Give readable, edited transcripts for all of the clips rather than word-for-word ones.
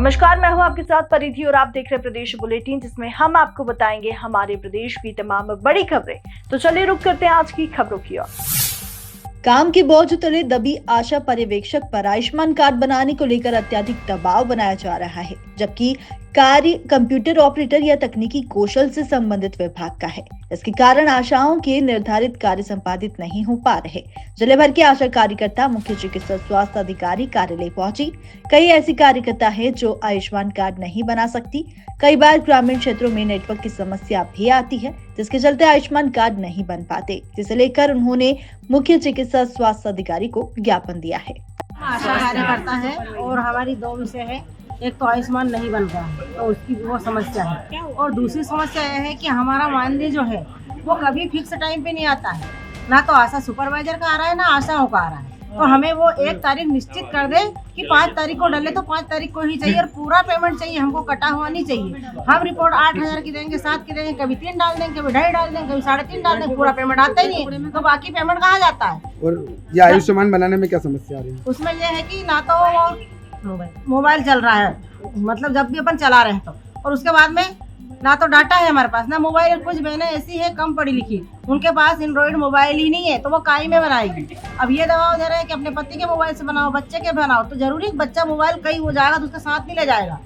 नमस्कार, मैं हूं आपके साथ परिधि और आप देख रहे हैं प्रदेश बुलेटिन, जिसमें हम आपको बताएंगे हमारे प्रदेश की तमाम बड़ी खबरें। तो चलिए रुक करते हैं आज की खबरों की ओर। काम के बोझ तले दबी आशा पर्यवेक्षक पर आयुष्मान कार्ड बनाने को लेकर अत्यधिक दबाव बनाया जा रहा है, जबकि कार्य कंप्यूटर ऑपरेटर या तकनीकी कौशल से संबंधित विभाग का है। इसके कारण आशाओं के निर्धारित कार्य संपादित नहीं हो पा रहे। जिले भर के आशा कार्यकर्ता मुख्य चिकित्सा स्वास्थ्य अधिकारी कार्यालय पहुंची। कई ऐसी कार्यकर्ता है जो आयुष्मान कार्ड नहीं बना सकती। कई बार ग्रामीण क्षेत्रों में नेटवर्क की समस्या भी आती है, जिसके चलते आयुष्मान कार्ड नहीं बन पाते, जिसे लेकर उन्होंने मुख्य चिकित्सा स्वास्थ्य अधिकारी को ज्ञापन दिया है। आशा कार्यकर्ता है और हमारी दो विषय है। एक तो आयुष्मान नहीं बन रहा है, तो उसकी वो समस्या है, और दूसरी समस्या यह है कि हमारा मानदेय जो है वो कभी फिक्स टाइम पे नहीं आता है। ना तो आशा सुपरवाइजर का आ रहा है, ना आशाओं का आ रहा है। तो हमें वो एक तारीख निश्चित कर दे कि 5 तारीख को डले तो 5 तारीख को ही चाहिए, और पूरा पेमेंट चाहिए, हमको कटा हुआ नहीं चाहिए। हम रिपोर्ट 8,000 की देंगे, 7 की देंगे, कभी 3 डाल देंगे, कभी 2.5 डाल देंगे, कभी 3.5 डाल देंगे, पूरा पेमेंट आता ही नहीं, तो बाकी पेमेंट कहाँ जाता है। और ये आयुष्मान बनाने में क्या समस्या आ रही है? उसमें यह है कि ना तो मोबाइल चल रहा है, मतलब जब भी अपन चला रहे हैं तो, और उसके बाद में ना तो डाटा है हमारे पास, ना मोबाइल। कुछ बहनें ऐसी है कम पढ़ी लिखी, उनके पास एंड्रॉइड मोबाइल ही नहीं है, तो वो काई में बनाएगी। अब ये दबाव दे रहे हैं कि अपने पति के मोबाइल से बनाओ, बच्चे के बनाओ, तो जरूरी बच्चा मोबाइल कहीं हो जाएगा तो उसके साथ नहीं ले जाएगा,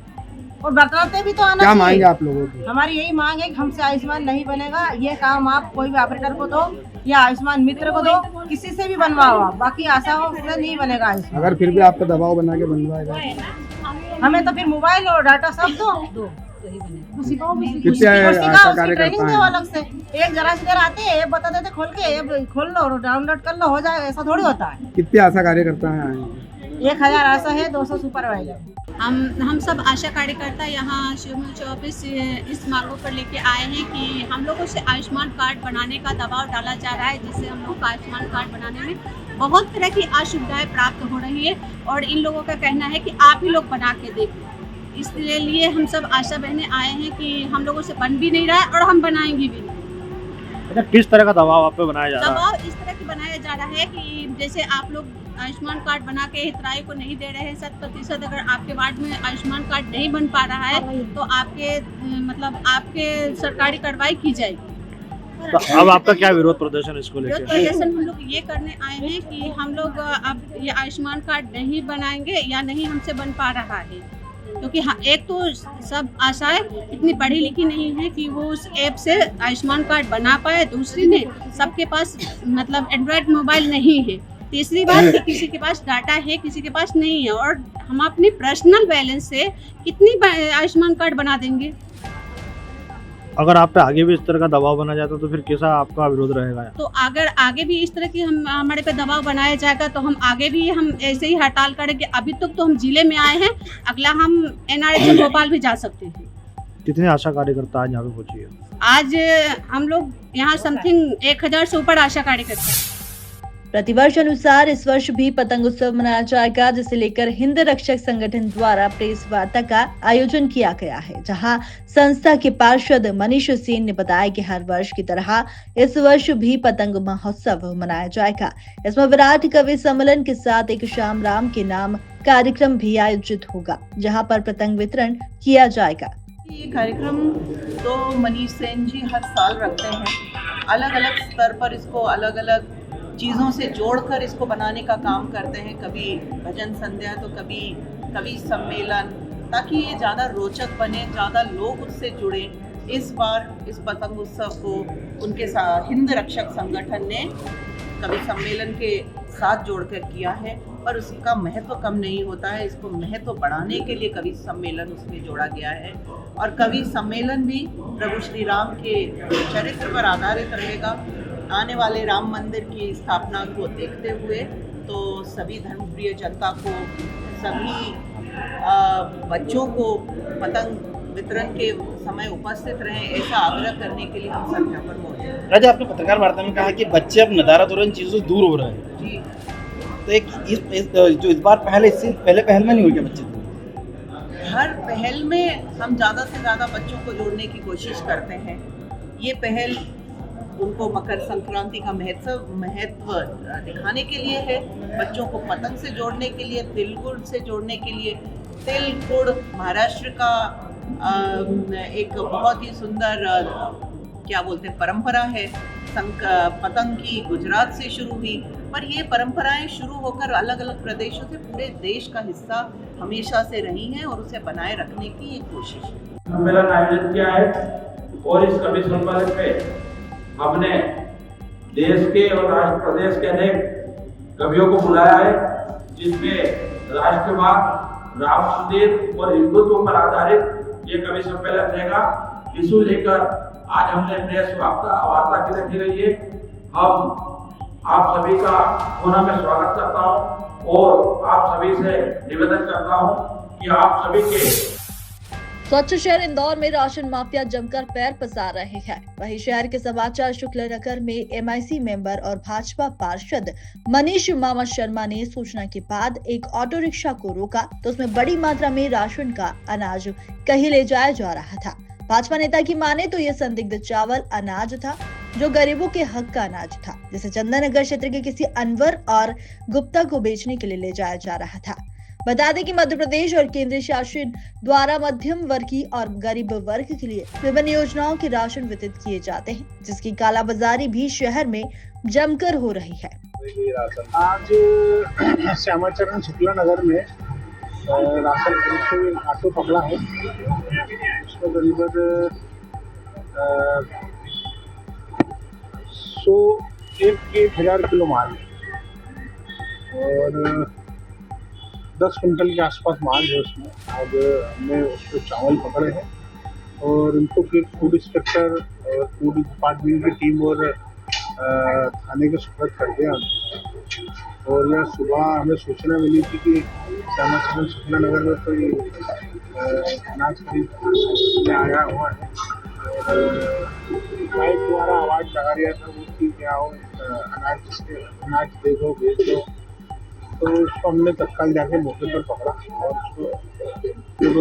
और बरतनाते भी तो आना क्या चाहिए। मांगे आप लोगों की? हमारी यही मांग है कि हमसे आयुष्मान नहीं बनेगा। ये काम आप कोई भी ऑपरेटर को दो या आयुष्मान मित्र को दो, किसी से भी बनवाओ आप, बाकी आशाओं से नहीं बनेगा आयुष्मान। अगर फिर भी आपका दबाव बना के बनवाएगा, हमें तो फिर मोबाइल और डाटा सब दो। कितने आशा कार्यकर्ता हैं? अलग से एक जरा से देर आते हैं, बता देते खोल के खोल लो, डाउनलोड कर लो, हो जाएगा। ऐसा थोड़ी होता है। कितने आशा कार्यकर्ता हैं आए? 1000 आशा है, 200 सुपरवाइजर। हम सब आशा कार्यकर्ता यहाँ शिवमुंशी ऑफिस इस मांगों पर लेके आए हैं कि हम लोगों से आयुष्मान कार्ड बनाने का दबाव डाला जा रहा है, जिससे हम लोग का आयुष्मान कार्ड बनाने में बहुत तरह की असुविधाएं प्राप्त हो रही है, और इन लोगों का कहना है कि आप ही लोग बना के देखो। इसलिए हम सब आशा बहनें आए हैं कि हम लोगों से बन भी नहीं रहा है और हम बनाएंगे भी नहीं। अच्छा, किस तरह का दबाव आप पे बनाया जा रहा है? दबाव इस तरह की बनाया जा रहा है कि जैसे आप लोग आयुष्मान कार्ड बना के हितग्राही को नहीं दे रहे हैं 100%। अगर आपके वार्ड में आयुष्मान कार्ड नहीं बन पा रहा है तो आपके सरकारी कार्रवाई की जाएगी। तो अब आपका क्या विरोध प्रदर्शन इसको लेकर? विरोध प्रदर्शन हम लोग ये करने आए हैं कि हम लोग अब ये आयुष्मान कार्ड नहीं बनाएंगे या नहीं हमसे बन पा रहा है, क्योंकि हाँ, एक तो सब आशाएं इतनी पढ़ी लिखी नहीं है कि वो उस ऐप से आयुष्मान कार्ड बना पाए, दूसरी ने सबके पास मतलब एंड्रॉयड मोबाइल नहीं है, तीसरी बात कि किसी के पास डाटा है, किसी के पास नहीं है, और हम अपनी पर्सनल बैलेंस से कितनी आयुष्मान कार्ड बना देंगे। अगर आप पे आगे भी इस तरह का दबाव बना जाता तो फिर कैसा आपका विरोध रहेगा? तो अगर आगे भी इस तरह की हमारे पे दबाव बनाया जाएगा तो हम आगे भी हम ऐसे ही हड़ताल करेंगे। अभी तक तो हम जिले में आए हैं, अगला हम NRH भोपाल भी जा सकते हैं। कितने आशा कार्यकर्ता आज यहाँ पे पहुंची है? आज हम लोग यहाँ समथिंग 1000 से ऊपर आशा कार्यकर्ता। प्रतिवर्ष अनुसार इस वर्ष भी पतंग उत्सव मनाया जाएगा, जिसे लेकर हिंद रक्षक संगठन द्वारा प्रेस वार्ता का आयोजन किया गया है, जहां संस्था के पार्षद मनीष सेन ने बताया कि हर वर्ष की तरह इस वर्ष भी पतंग महोत्सव मनाया जाएगा। इसमें विराट कवि सम्मेलन के साथ एक शाम राम के नाम कार्यक्रम भी आयोजित होगा, जहां पर पतंग वितरण किया जाएगा। ये कार्यक्रम तो मनीष सेन जी हर साल रखते हैं। अलग अलग स्तर पर इसको अलग अलग चीज़ों से जोड़कर इसको बनाने का काम करते हैं। कभी भजन संध्या तो कभी कवि सम्मेलन, ताकि ये ज़्यादा रोचक बने, ज़्यादा लोग उससे जुड़े। इस बार इस पतंग उत्सव को उनके साथ हिंद रक्षक संगठन ने कवि सम्मेलन के साथ जोड़कर किया है, पर उसका महत्व कम नहीं होता है। इसको महत्व बढ़ाने के लिए कवि सम्मेलन उसमें जोड़ा गया है, और कवि सम्मेलन भी प्रभु श्री राम के चरित्र पर आधारित रहेगा। आने वाले राम मंदिर की स्थापना को देखते हुए तो सभी धर्मप्रिय जनता को, सभी बच्चों को पतंग वितरण के समय उपस्थित रहें, ऐसा आग्रह करने के लिए हम सब यहाँ पर मौजूद हैं। राजा, आपने पत्रकार वार्ता में कहा कि बच्चे अब नदारत और इन चीज़ों से दूर हो रहे हैं जी, तो इस बार पहले पहल में नहीं हुई क्या बच्चे? हर पहल में हम ज़्यादा से ज़्यादा बच्चों को जोड़ने की कोशिश करते हैं। ये पहल उनको मकर संक्रांति का महत्व दिखाने के लिए है, बच्चों को पतंग से जोड़ने के लिए, तिल गुड़ से जोड़ने के लिए, तिल गुड़ महाराष्ट्र का एक बहुत ही सुंदर क्या बोलते हैं परंपरा है। पतंग की गुजरात से शुरू हुई, पर ये परंपराएं शुरू होकर अलग अलग प्रदेशों से पूरे देश का हिस्सा हमेशा से रही हैं और उसे बनाए रखने की एक कोशिश है। सम्मेलन आयोजित किया है और इस कवि सम्मेलन पे हमने देश के और राष्ट्र प्रदेश के अनेक कवियों को बुलाया है, जिसमें राष्ट्रवाद, राम मंदिर और हिंदुत्व पर आधारित ये कवि सम्मेलन रहेगा। इसे लेकर आज हमने प्रेस वार्ता की रखी गई है। हम आप सभी का पुनः मैं स्वागत करता हूं और आप सभी से निवेदन करता हूं कि आप सभी के स्वच्छ शहर इंदौर में राशन माफिया जमकर पैर पसार रहे हैं। वहीं शहर के समाचार शुक्ल नगर में MIC मेंबर और भाजपा पार्षद मनीष मामा शर्मा ने सूचना के बाद एक ऑटो रिक्शा को रोका तो उसमें बड़ी मात्रा में राशन का अनाज कहीं ले जाया जा रहा था। भाजपा नेता की माने तो ये संदिग्ध चावल अनाज था जो गरीबों के हक का अनाज था, जिसे चंदननगर क्षेत्र के किसी अनवर और गुप्ता को बेचने के लिए ले जाया जा रहा था। बता दें कि मध्य प्रदेश और केंद्रीय शासन द्वारा मध्यम वर्गीय और गरीब वर्ग के लिए विभिन्न योजनाओं के राशन वितरित किए जाते हैं, जिसकी कालाबाजारी भी शहर में जमकर हो रही है। आज श्यामाचरण शुक्ला नगर में राशन खरीद के ऑटो पकड़ा है। उसमें करीबन 1,000 किलो माल और 10 कुंटल के आसपास माल है उसमें। आज हमने उसको चावल पकड़े हैं और इनको फिर फूड इंस्पेक्टर और फूड डिपार्टमेंट की टीम और थाने के सुपुर्द कर दिया। और यह सुबह हमें सूचना मिली थी कि श्यामाचरण शुक्ला नगर में कोई अनाज खरीदने आया हुआ है और बाइक द्वारा आवाज़ लगा रहा था वो कि क्या हो अनाज दे दो भेज दो। तो उसको हमने तत्काल जाके मौके पर पकड़ा और उसको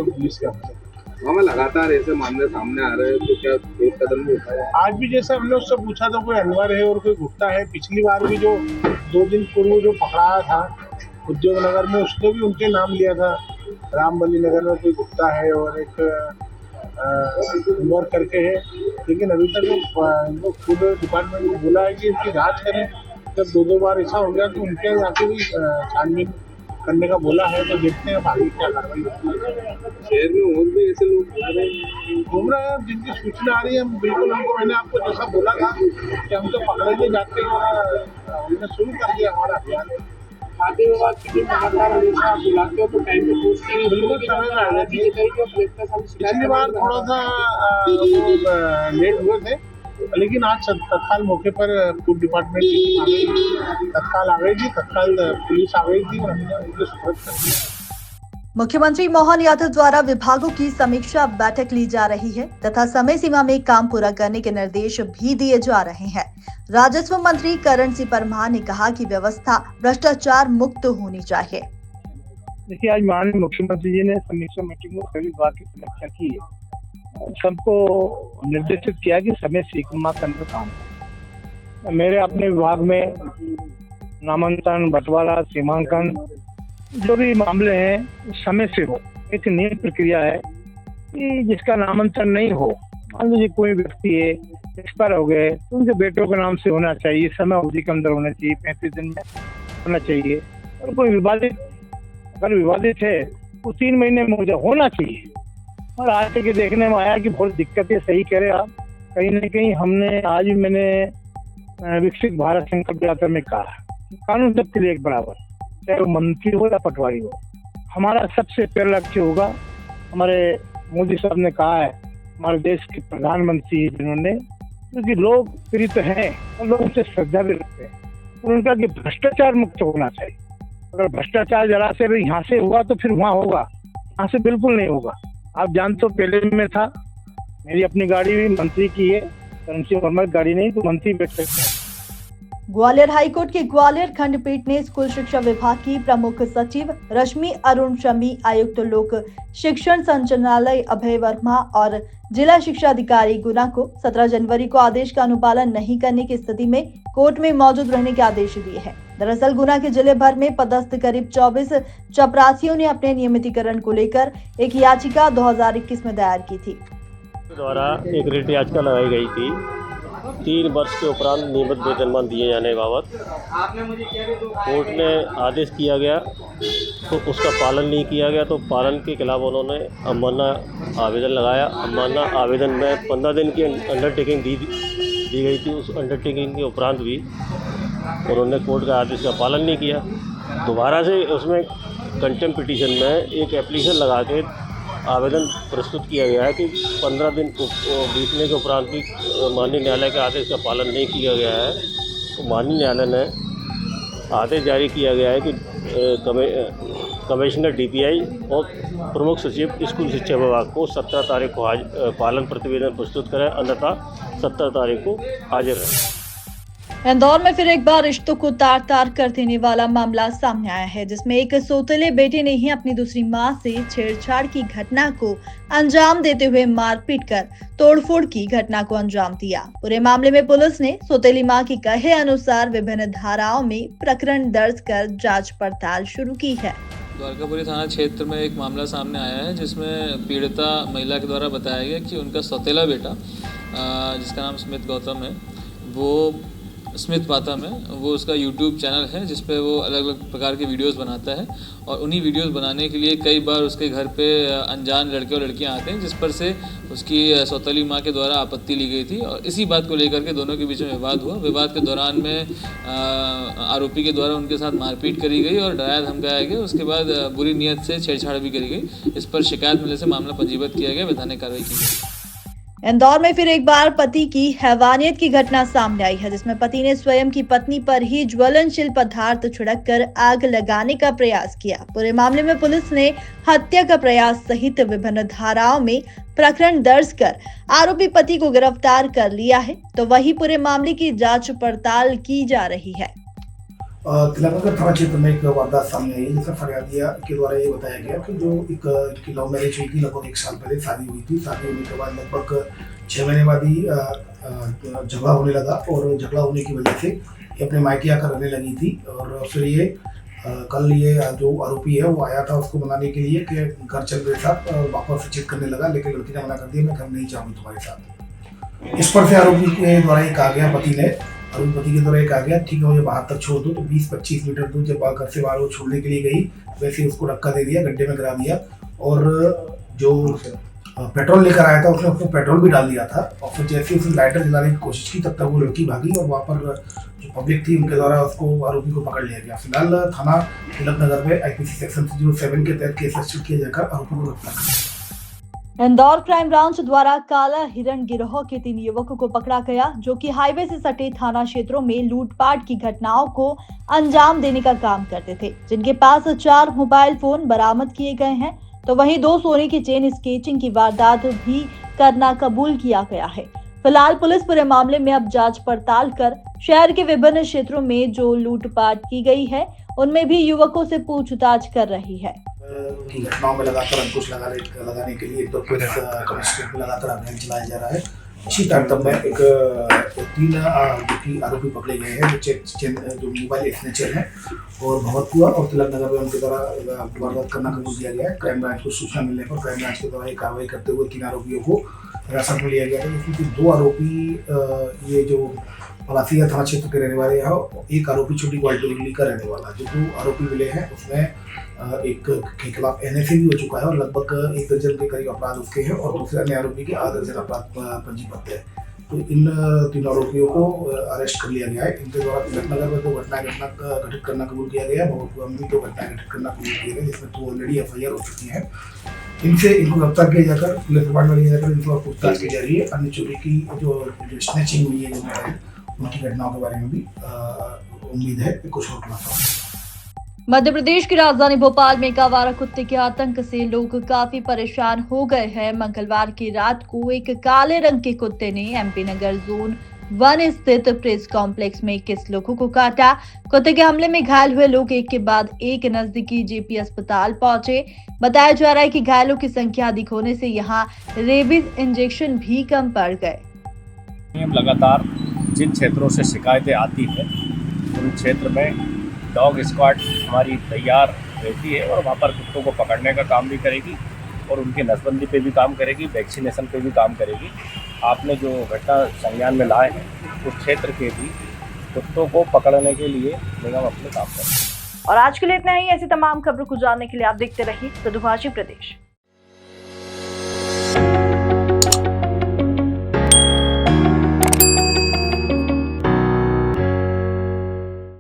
पुलिस के हमसे हमें लगातार ऐसे मामले सामने आ रहे हैं, तो क्या कोई कदम नहीं उठाया? आज भी जैसे हमने उससे पूछा तो कोई अनवर है और कोई गुप्ता है। पिछली बार भी जो 2 दिन पूर्व जो पकड़ाया था उद्योग नगर में, उसने भी उनके नाम लिया था। रामबली नगर में कोई गुप्ता है और एक अनवर करके है, लेकिन अभी तक वो फूड डिपार्टमेंट को बोला है कि इनकी जाँच करें। जब 2 बार ऐसा हो गया तो उनके जाके भी छानबीन करने का बोला है, तो देखते हैं आगे क्या कार्रवाई होती है। शहर में और भी ऐसे लोग घूम रहे हैं जिनकी सूचना आ रही है। बिल्कुल उनको मैंने आपको जैसा बोला था कि हम तो पकड़ेंगे जाते हैं, हमने शुरू कर दिया हमारा अभियान। खाद्य विभाग की टीम लगातार हमेशा आप बुलाते हो तो टाइम पे पहुंचती बिल्कुल समय में आ जाती है। पिछली बार थोड़ा सा लेट हुए थे, लेकिन आज तत्काल मौके पर फूड डिपार्टमेंट की टीम आ गई, तत्काल आ गई थी, तत्काल पुलिस आ गई थी और हमने उनको सुपुर्द कर दिया। मुख्यमंत्री मोहन यादव द्वारा विभागों की समीक्षा बैठक ली जा रही है तथा समय सीमा में काम पूरा करने के निर्देश भी दिए जा रहे हैं। राजस्व मंत्री करण सिंह परमार ने कहा कि व्यवस्था भ्रष्टाचार मुक्त होनी चाहिए। देखिए, आज माननीय मुख्यमंत्री जी ने समीक्षा मीटिंग में सभी विभाग की समीक्षा की है। सबको निर्देशित किया कि समय सीमा के अंदर काम। मेरे अपने विभाग में नामांकन, बंटवारा, सीमांकन जो भी मामले हैं समय से हो। एक नियम प्रक्रिया है कि जिसका नामांकन नहीं हो, मान लीजिए कोई व्यक्ति है एक्सपायर हो गए तो उनके बेटों के नाम से होना चाहिए, समय अवधि के अंदर होना चाहिए, 35 दिन में होना चाहिए। और कोई अगर विवादित है तो 3 महीने में होना चाहिए। और आज के देखने में आया कि बहुत दिक्कतें, सही कह रहे आप, कहीं ना कहीं हमने आज भी मैंने विकसित भारत संकल्प यात्रा में कहा कानून सबके लिए एक बराबर, चाहे वो मंत्री हो या पटवारी हो। हमारा सबसे पहला लक्ष्य होगा, हमारे मोदी साहब ने कहा है, हमारे देश के प्रधानमंत्री जिन्होंने, क्योंकि लोग प्रीत हैं और लोग उनसे श्रद्धा भी रखते हैं, और उनका कि भ्रष्टाचार मुक्त होना चाहिए। अगर भ्रष्टाचार जरा से भी यहाँ से हुआ तो फिर वहाँ होगा, यहाँ से बिल्कुल नहीं होगा। आप जानते हो, पहले में था, मेरी अपनी गाड़ी भी मंत्री की है, करण गाड़ी नहीं तो मंत्री बैठ सकते हैं। ग्वालियर हाईकोर्ट की ग्वालियर खंडपीठ ने स्कूल शिक्षा विभाग की प्रमुख सचिव रश्मि अरुण शमी, आयुक्त लोक शिक्षण संचालनालय अभय वर्मा और जिला शिक्षा अधिकारी गुना को 17 जनवरी को आदेश का अनुपालन नहीं करने की स्थिति में कोर्ट में मौजूद रहने के आदेश दिए हैं। दरअसल गुना के जिले भर में पदस्थ करीब 24 चपरासियों ने अपने नियमितीकरण को लेकर एक याचिका 2021 में दायर की थी। द्वारा एक रिट याचिका लगाई गई थी 3 वर्ष के उपरांत नियमित वेतनमान दिए जाने बाबत। कोर्ट ने आदेश किया गया तो उसका पालन नहीं किया गया, तो पालन के खिलाफ उन्होंने अवमानना आवेदन लगाया। अवमानना आवेदन में 15 दिन की अंडरटेकिंग दी गई थी। उस अंडरटेकिंग के उपरांत भी उन्होंने कोर्ट का आदेश का पालन नहीं किया। दोबारा से उसमें कंटेम्प्ट पिटीशन में एक एप्लीकेशन लगा के आवेदन प्रस्तुत किया गया है कि 15 दिन बीतने के उपरांत भी माननीय न्यायालय के आदेश का पालन नहीं किया गया है। तो माननीय न्यायालय ने आदेश जारी किया गया है कि कमिश्नर DPI और प्रमुख सचिव स्कूल शिक्षा विभाग को 17 तारीख को पालन प्रतिवेदन प्रस्तुत करें, अन्यथा 17 तारीख को हाजिर रहें। इंदौर में फिर एक बार रिश्तों को तार तार कर देने वाला मामला सामने आया है, जिसमें एक सौतेले बेटे ने ही अपनी दूसरी मां से छेड़छाड़ की घटना को अंजाम देते हुए मारपीट कर तोड़फोड़ की घटना को अंजाम दिया। पूरे मामले में पुलिस ने सौतेली मां के कहे अनुसार विभिन्न धाराओं में प्रकरण दर्ज कर जांच पड़ताल शुरू की है। द्वारकापुरी थाना क्षेत्र में एक मामला सामने आया है, जिसमें पीड़िता महिला के द्वारा बताया गया कि उनका सौतेला बेटा, जिसका नाम स्मित गौतम है, वो स्मित पातम है, वो उसका YouTube चैनल है जिस पे वो अलग अलग प्रकार के वीडियोस बनाता है। और उन्हीं वीडियोस बनाने के लिए कई बार उसके घर पे अनजान लड़के और लड़कियां आते हैं, जिस पर से उसकी सौतेली माँ के द्वारा आपत्ति ली गई थी। और इसी बात को लेकर के दोनों के बीच में विवाद हुआ। विवाद के दौरान में आरोपी के द्वारा उनके साथ मारपीट करी गई और डराया धमकाया गया। उसके बाद बुरी नीयत से छेड़छाड़ भी करी गई। इस पर शिकायत मिलने से मामला पंजीबद्ध किया गया, वैधानिक कार्रवाई की गई। इंदौर में फिर एक बार पति की हैवानियत की घटना सामने आई है, जिसमें पति ने स्वयं की पत्नी पर ही ज्वलनशील पदार्थ छिड़ककर आग लगाने का प्रयास किया। पूरे मामले में पुलिस ने हत्या का प्रयास सहित विभिन्न धाराओं में प्रकरण दर्ज कर आरोपी पति को गिरफ्तार कर लिया है, तो वही पूरे मामले की जांच पड़ताल की जा रही है। तिलकनगर थाना क्षेत्र में एक वारदात सामने आई, जिसमें फरियादिया के द्वारा ये बताया गया कि जो एक लव मैरिज हुई थी, लगभग 1 साल पहले शादी हुई थी। शादी होने के बाद लगभग 6 महीने बाद ही झगड़ा होने लगा और झगड़ा होने की वजह से ये अपने मायके आकर रहने लगी थी। और फिर ये कल ये जो आरोपी है वो आया था उसको मनाने के लिए कि घर चल मेरे साथ, और वापस चेक करने लगा, लेकिन लड़की ने मना कर दिया, मैं घर नहीं जाऊँगी तुम्हारे साथ। इस पर से आरोपी के द्वारा ये कहा गया, पति के द्वारा एक आ गया, ठीक है मुझे बाहर तक छोड़ दो। तो 20-25 मीटर दूर जब घर से बाहर वो छोड़ने के लिए गई, वैसे ही उसको धक्का दे दिया, गड्ढे में गिरा दिया। और जो पेट्रोल लेकर आया था उसने पेट्रोल भी डाल दिया था। और फिर जैसे उसने लाइटर जलाने की कोशिश की, तब तक वो लड़की भागी और वहाँ पर जो पब्लिक थी उनके द्वारा उसको आरोपी को पकड़ लिया गया। फिलहाल थाना तिलकनगर में IPC सेक्शन 07 के तहत केस रजिस्टर किया जाकर आरोपी को गिरफ्तार किया। इंदौर क्राइम ब्रांच द्वारा काला हिरण गिरोह के 3 युवकों को पकड़ा गया, जो कि हाईवे से सटे थाना क्षेत्रों में लूटपाट की घटनाओं को अंजाम देने का काम करते थे, जिनके पास 4 मोबाइल फोन बरामद किए गए हैं। तो वहीं 2 सोने की चेन स्केचिंग की वारदात भी करना कबूल किया गया है। फिलहाल पुलिस पूरे मामले में अब जांच पड़ताल कर शहर के विभिन्न क्षेत्रों में जो लूटपाट की गई है उनमें भी युवकों से पूछताछ कर रही है। की घटनाओं में लगातार अंकुश लगाने के लिए तो पुलिस कमिश्नरेट में लगातार अभियान चलाया जा रहा है। इसी तारतम्य में एक 3 आरोपी पकड़े गए हैं, जो मोबाइल स्नेचर हैं और भगवतपुर और तिलकनगर में उनके द्वारा वारदात करना कबूल किया गया है। क्राइम ब्रांच को सूचना मिलने पर क्राइम ब्रांच के द्वारा कार्रवाई करते हुए 3 आरोपियों को हिरासत में लिया गया है, जिसमें 2 आरोपी ये जो पलासिया थाना क्षेत्र के रहने वाले हैं, एक आरोपी छोटी क्वालिटी का रहने वाला। जो 2 आरोपी मिले हैं उसमें एक के खिलाफ NSA भी हो चुका है और लगभग 1 दर्जन के करीब अपराध उसके हैं और दूसरे अन्य आरोपी के आधा दर्जन अपराध पंजीबद्ध है। तो इन 3 आरोपियों को अरेस्ट कर लिया गया है। इनके द्वारा तिलकनगर में 2 घटना घटित करना कबूल किया गया, भगवतपुर में 2 घटना घटित करना कबूल किया गया, जिसमें 2 ऑलरेडी FIR हो चुकी है। इनको गिरफ्तार किया जाकर पुलिस डिपार्टमेंट में लिया जाकर इनको पूछताछ की जा रही है। अन्य चोरी की जो स्नैचिंग हुई है उनकी घटनाओं के बारे में भी उम्मीद है कि कुछ और खुलासा। मध्य प्रदेश की राजधानी भोपाल में एक आवारा कुत्ते के आतंक से लोग काफी परेशान हो गए हैं। मंगलवार की रात को एक काले रंग के कुत्ते ने MP नगर जोन 1 स्थित प्रेस कॉम्प्लेक्स में 21 लोगों को काटा। कुत्ते के हमले में घायल हुए लोग एक के बाद एक नजदीकी JP अस्पताल पहुंचे। बताया जा रहा है कि घायलों की संख्या अधिक होने से यहां रेबीज इंजेक्शन भी कम पड़ गए। लगातार जिन क्षेत्रों से शिकायतें आती है उन क्षेत्र में डॉग स्क्वाड हमारी तैयार रहती है और वहाँ पर कुत्तों को पकड़ने का काम भी करेगी और उनकी नसबंदी पे भी काम करेगी, वैक्सीनेशन पे भी काम करेगी। आपने जो घटना संज्ञान में लाए हैं उस क्षेत्र के भी कुत्तों को पकड़ने के लिए निगम अपने काम करें। और आज के लिए इतना ही। ऐसी तमाम खबरों को जानने के लिए आप देखते रहिए मृदुभाषी प्रदेश।